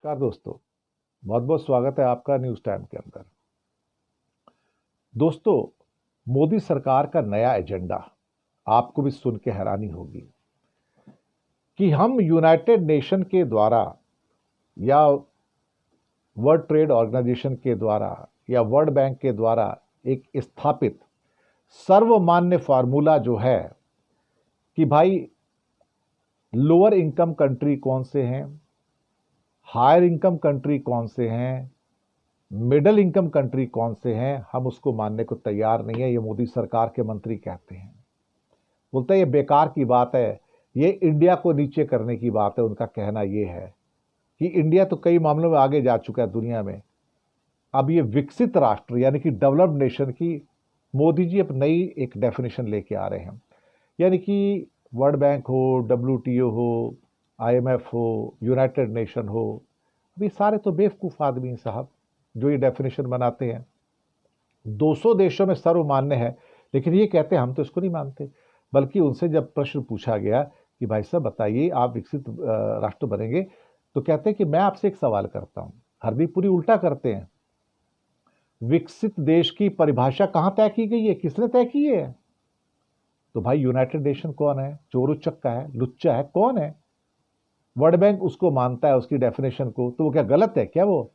नमस्कार दोस्तों, बहुत बहुत स्वागत है आपका न्यूज टाइम के अंदर। दोस्तों, मोदी सरकार का नया एजेंडा आपको भी सुन के हैरानी होगी कि हम यूनाइटेड नेशन के द्वारा या वर्ल्ड ट्रेड ऑर्गेनाइजेशन के द्वारा या वर्ल्ड बैंक के द्वारा एक स्थापित सर्वमान्य फार्मूला जो है कि भाई लोअर इनकम कंट्री कौन से हैं, हायर इनकम कंट्री कौन से हैं, मिडिल इनकम कंट्री कौन से हैं, हम उसको मानने को तैयार नहीं है। ये मोदी सरकार के मंत्री कहते हैं। बोलते हैं ये बेकार की बात है, ये इंडिया को नीचे करने की बात है। उनका कहना ये है कि इंडिया तो कई मामलों में आगे जा चुका है दुनिया में। अब ये विकसित राष्ट्र यानी कि डेवलप्ड नेशन की मोदी जी अब नई एक डेफिनेशन लेके आ रहे हैं। यानी कि वर्ल्ड बैंक हो, WTO हो, IMF हो, यूनाइटेड नेशन हो, अभी सारे तो बेवकूफ़ आदमी हैं साहब जो ये डेफिनेशन बनाते हैं। 200 देशों में सर्वमान्य है, लेकिन ये कहते हैं हम तो इसको नहीं मानते। बल्कि उनसे जब प्रश्न पूछा गया कि भाई साहब बताइए आप विकसित राष्ट्र बनेंगे, तो कहते हैं कि मैं आपसे एक सवाल करता हूं। हरदीप पुरी उल्टा करते हैं, विकसित देश की परिभाषा कहां तय की गई है, किसने तय की है? तो भाई यूनाइटेड नेशन कौन है? चोर उच्चक्का है, लुच्चा है, कौन है? वर्ल्ड बैंक उसको मानता है, उसकी डेफिनेशन को, तो वो क्या गलत है क्या? वो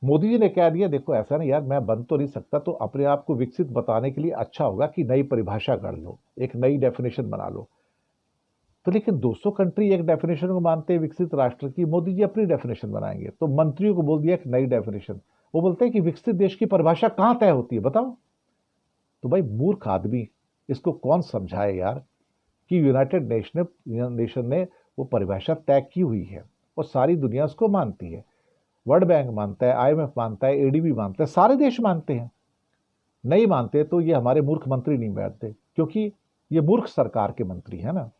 मोदी जी ने कह दिया देखो ऐसा नहीं यार, मैं बन तो नहीं सकता, तो अपने आप को विकसित बताने के लिए अच्छा होगा कि नई परिभाषा कर लो, एक नई डेफिनेशन बना लो। तो लेकिन 200 कंट्री एक डेफिनेशन को मानते हैं विकसित राष्ट्र की, मोदी जी अपनी डेफिनेशन बनाएंगे। तो मंत्रियों को बोल दिया एक नई डेफिनेशन। वो बोलते हैं कि विकसित देश की परिभाषा कहां तय होती है बताओ। तो भाई मूर्ख आदमी, इसको कौन समझाए यार कि यूनाइटेड नेशन ने वो परिभाषा तय की हुई है और सारी दुनिया उसको मानती है। वर्ल्ड बैंक मानता है, IMF मानता है, ADB मानता है, सारे देश मानते हैं। नहीं मानते तो ये हमारे मूर्ख मंत्री नहीं बैठते, क्योंकि ये मूर्ख सरकार के मंत्री है ना।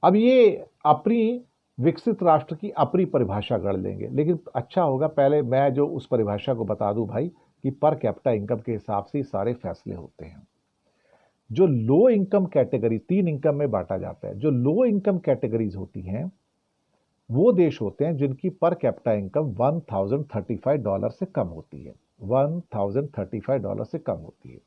अब ये अपनी विकसित राष्ट्र की अपनी परिभाषा गढ़ लेंगे, लेकिन अच्छा होगा पहले मैं जो उस परिभाषा को बता दूं भाई कि पर कैपिटा इनकम के हिसाब से सारे फैसले होते हैं। जो लो इनकम कैटेगरी, 3 इनकम में बांटा जाता है। जो लो इनकम कैटेगरीज होती हैं वो देश होते हैं जिनकी पर कैपिटा इनकम $1035 से कम होती है। $1035 से कम होती है।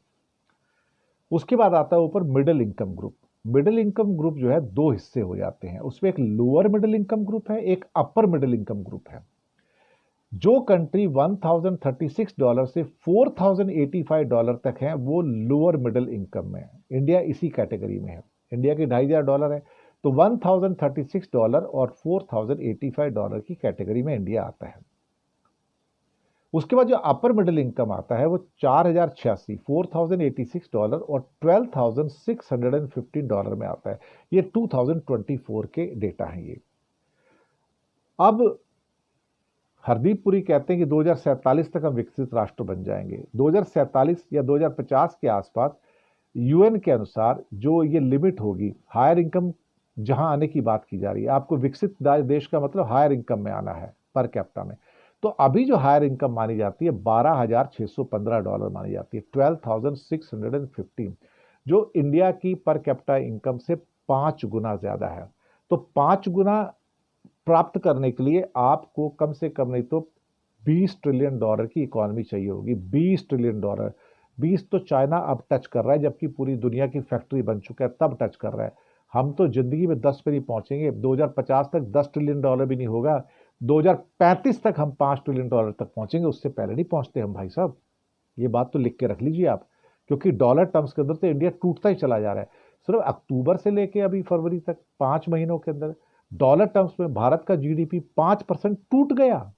उसके बाद आता है ऊपर middle income group. Middle income group जो है दो हिस्से हो जाते हैं, उसमें एक लोअर मिडिल इनकम ग्रुप है, एक अपर मिडिल इनकम ग्रुप है। जो कंट्री $1036 से $4085 तक है वो लोअर मिडिल इनकम में है। इंडिया इसी कैटेगरी में है। इंडिया की $2500 है, तो $1036 और $4085 की कैटेगरी में इंडिया आता है। उसके बाद जो अपर मिडिल इनकम आता है वो 4086 $4086 और $12,615 में आता है। ये 2024 के डेटा हैं ये। अब हरदीप पुरी कहते हैं कि 2047 तक हम विकसित राष्ट्र बन जाएंगे। 2047 या 2050 के आसपास UN के अनुसार जो ये लिमिट होगी, हायर इनकम जहां आने की बात की जा रही है, आपको विकसित देश का मतलब हायर इनकम में आना है पर कैपिटा में। तो अभी जो हायर इनकम मानी जाती है $12,615 मानी जाती है, 12,615, जो इंडिया की पर कैपिटा इनकम से 5 गुना ज्यादा है। तो 5 गुना प्राप्त करने के लिए आपको कम से कम नहीं तो $20 ट्रिलियन की इकोनॉमी चाहिए होगी। $20 ट्रिलियन। 20 तो चाइना अब टच कर रहा है, जबकि पूरी दुनिया की फैक्ट्री बन चुका है तब टच कर रहा है। हम तो जिंदगी में 10 पे नहीं पहुंचेंगे। 2050 तक $10 ट्रिलियन भी नहीं होगा। 2035 तक हम $5 ट्रिलियन तक पहुंचेंगे, उससे पहले नहीं पहुंचते हम भाई साहब। ये बात तो लिख के रख लीजिए आप, क्योंकि डॉलर टर्म्स के अंदर तो इंडिया टूटता ही चला जा रहा है। सिर्फ अक्टूबर से लेके अभी फरवरी तक 5 महीनों के अंदर डॉलर टर्म्स में भारत का GDP 5% टूट गया,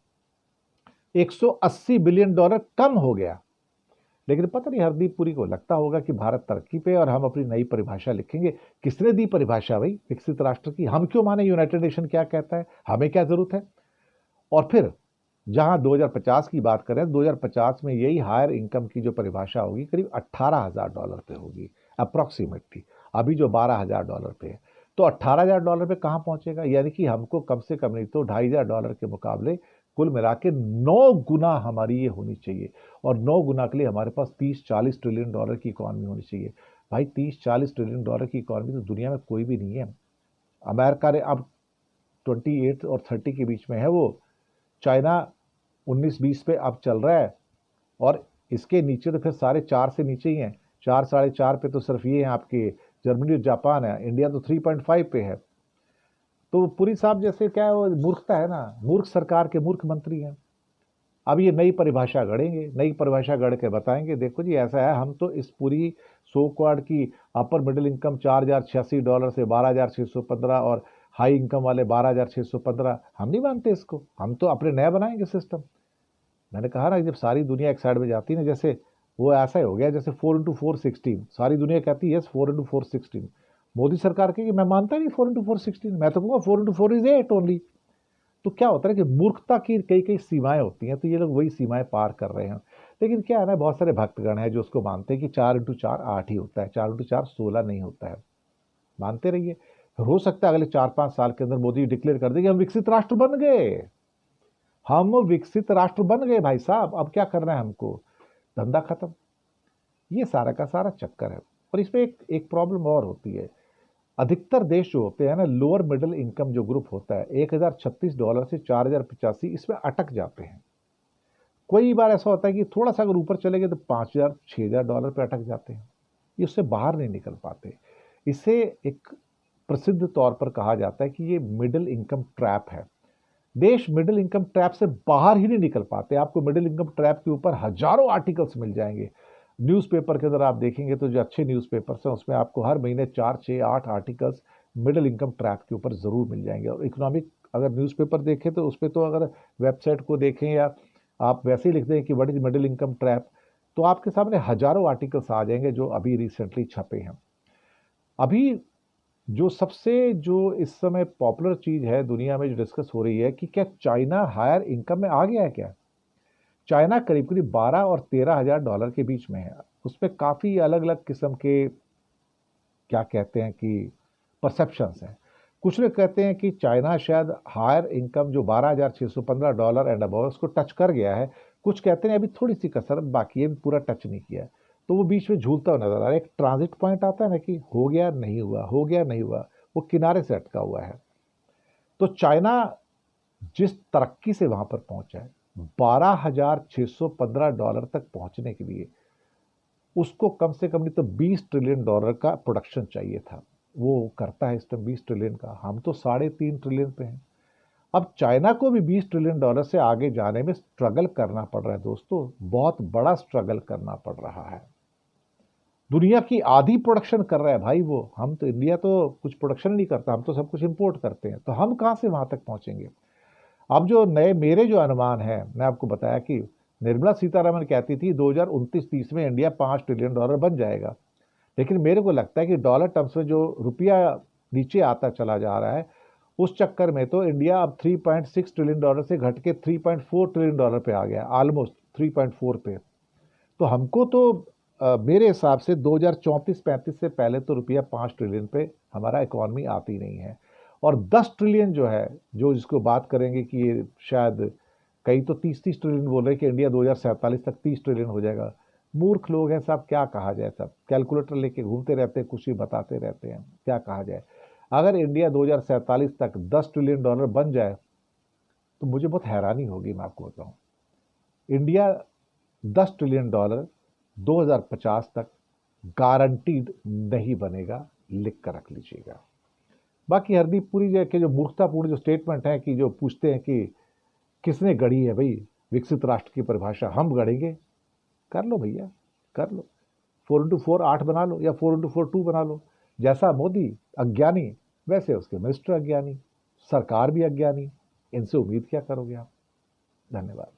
$180 बिलियन कम हो गया। लेकिन पता नहीं हरदीप पुरी को लगता होगा कि भारत तरक्की पे और हम अपनी नई परिभाषा लिखेंगे। किसने दी परिभाषा भाई विकसित राष्ट्र की? हम क्यों माने? यूनाइटेड नेशन क्या कहता है, हमें क्या जरूरत है? और फिर जहां 2050 की बात करें, 2050 में यही हायर इनकम की जो परिभाषा होगी करीब $18,000 पे होगी अप्रोक्सीमेटली। अभी जो $12,000 पे है, तो $18,000 पे कहां पहुंचेगा? यानी कि हमको कम से कम नहीं तो $2,500 के मुकाबले कुल मिला के 9 गुना हमारी ये होनी चाहिए। और 9 गुना के लिए हमारे पास $30-40 ट्रिलियन की इकोनॉमी होनी चाहिए। भाई $30-40 ट्रिलियन की इकोनॉमी तो दुनिया में कोई भी नहीं है। अमेरिका ने अब 28 और 30 के बीच में है वो। चाइना 19-20 पे अब चल रहा है, और इसके नीचे तो फिर सारे 4 से नीचे ही हैं। 4 साढ़े 4 पे तो सिर्फ ये हैं आपके जर्मनी और जापान है। इंडिया तो 3.5 पे है। तो पुरी साहब जैसे क्या है, वो मूर्खता है ना, मूर्ख सरकार के मूर्ख मंत्री हैं। अब ये नई परिभाषा गढ़ेंगे, नई परिभाषा गढ़ के बताएंगे देखो जी ऐसा है, हम तो इस पूरी सो क्वाड की अपर मिडिल इनकम $4086 से 12,615 और हाई इनकम वाले 12,615, हम नहीं मानते इसको, हम तो अपने नया बनाएंगे सिस्टम। मैंने कहा ना, जब सारी दुनिया एक साइड में जाती है ना, जैसे वो ऐसा ही हो गया जैसे 4x4 16, सारी दुनिया कहती है यस 4x4 16, मोदी सरकार कहेगी मैं मानता नहीं 4x4 16, मैं तो कहूँगा 4x4 इज 8 ओनली। तो क्या होता है कि मूर्खता की कई कई सीमाएं होती हैं, तो ये लोग वही सीमाएं पार कर रहे हैं। लेकिन क्या है ना, बहुत सारे भक्तगण हैं जो उसको मानते हैं कि 4x4 8 ही होता है, 4x4 16 नहीं होता है। मानते रहिए, हो सकता है अगले 4-5 साल के अंदर मोदी डिक्लेयर कर दे कि हम विकसित राष्ट्र बन गए, हम विकसित राष्ट्र बन गए भाई साहब, अब क्या करना है हमको, धंधा खत्म। ये सारा का सारा चक्कर है। और इसमें एक प्रॉब्लम और होती है, अधिकतर देश जो होते हैं ना, लोअर मिडिल इनकम जो ग्रुप होता है, $1036 से 4085 इसमें अटक जाते हैं। कोई बार ऐसा होता है कि थोड़ा सा अगर ऊपर चले गए तो $5000-6000 पे अटक जाते हैं, ये उससे बाहर नहीं निकल पाते। इसे एक प्रसिद्ध तौर पर कहा जाता है कि ये मिडिल इनकम ट्रैप है। देश मिडिल इनकम ट्रैप से बाहर ही नहीं निकल पाते। आपको मिडिल इनकम ट्रैप के ऊपर हजारों आर्टिकल्स मिल जाएंगे। न्यूज़पेपर के अंदर आप देखेंगे तो जो अच्छे न्यूज़पेपर्स हैं उसमें आपको हर महीने 4, 6, 8 आर्टिकल्स मिडिल इनकम ट्रैप के ऊपर ज़रूर मिल जाएंगे। और इकोनॉमिक अगर न्यूज़पेपर देखें तो उस पर तो, अगर वेबसाइट को देखें या आप वैसे ही लिख दें कि what is middle income trap, तो आपके सामने हजारों आर्टिकल्स आ जाएंगे जो अभी रिसेंटली छपे हैं। अभी जो इस समय पॉपुलर चीज़ है दुनिया में जो डिस्कस हो रही है कि क्या चाइना हायर इनकम में आ गया है क्या। चाइना करीब करीब 12 और 13 हजार डॉलर के बीच में है। उसमें काफ़ी अलग अलग किस्म के क्या कहते हैं कि परसेप्शंस हैं। कुछ लोग कहते हैं कि चाइना शायद हायर इनकम जो $12,615 एंड अबव उसको टच कर गया है। कुछ कहते हैं अभी थोड़ी सी कसरत बाकी है, पूरा टच नहीं किया है। तो वो बीच में झूलता हुआ नजर आ रहा है। एक ट्रांजिट पॉइंट आता है ना कि हो गया नहीं हुआ, हो गया नहीं हुआ, वो किनारे से अटका हुआ है। तो चाइना जिस तरक्की से वहां पर पहुंचा है, $12,615 तक पहुंचने के लिए उसको कम से कम नहीं तो $20 ट्रिलियन का प्रोडक्शन चाहिए था। वो करता है इस टाइम 20 ट्रिलियन का, हम तो 3.5 ट्रिलियन पे हैं। अब चाइना को भी $20 ट्रिलियन से आगे जाने में स्ट्रगल करना पड़ रहा है दोस्तों, बहुत बड़ा स्ट्रगल करना पड़ रहा है। दुनिया की आधी प्रोडक्शन कर रहा है भाई वो। हम तो, इंडिया तो कुछ प्रोडक्शन नहीं करता, हम तो सब कुछ इंपोर्ट करते हैं, तो हम कहाँ से वहां तक पहुंचेंगे। अब जो मेरे जो अनुमान है, मैं आपको बताया कि निर्मला सीतारमण कहती थी 2029-30 में इंडिया $5 ट्रिलियन बन जाएगा। लेकिन मेरे को लगता है कि डॉलर टर्म्स में जो रुपया नीचे आता चला जा रहा है, उस चक्कर में तो इंडिया अब $3.6 ट्रिलियन से घट के $3.4 ट्रिलियन पे आ गया, ऑलमोस्ट 3.4 पे। तो हमको तो मेरे हिसाब से 2034-35 से पहले तो रुपया 5 ट्रिलियन पे हमारा इकॉनमी आती नहीं है। और 10 ट्रिलियन जो है, जो जिसको बात करेंगे कि ये शायद कई तो 30-30 ट्रिलियन बोल रहे हैं कि इंडिया 2047 तक 30 ट्रिलियन हो जाएगा। मूर्ख लोग हैं सब, क्या कहा जाए, सब कैलकुलेटर लेके घूमते रहते हैं, कुछ ही बताते रहते हैं, क्या कहा जाए। अगर इंडिया 2047 तक $10 ट्रिलियन बन जाए तो मुझे बहुत हैरानी होगी, मैं आपको बताऊं। इंडिया $10 ट्रिलियन 2050 तक गारंटीड नहीं बनेगा, लिख कर रख लीजिएगा। बाकी हरदीप पुरी जी के जो मूर्खतापूर्ण जो स्टेटमेंट है कि जो पूछते हैं कि किसने गढ़ी है भाई विकसित राष्ट्र की परिभाषा, हम गढ़ेंगे। कर लो भैया, कर लो, 4x4 8 बना लो या 4x4 2 बना लो। जैसा मोदी अज्ञानी वैसे उसके मिनिस्टर अज्ञानी, सरकार भी अज्ञानी, इनसे उम्मीद क्या करोगे आप। धन्यवाद।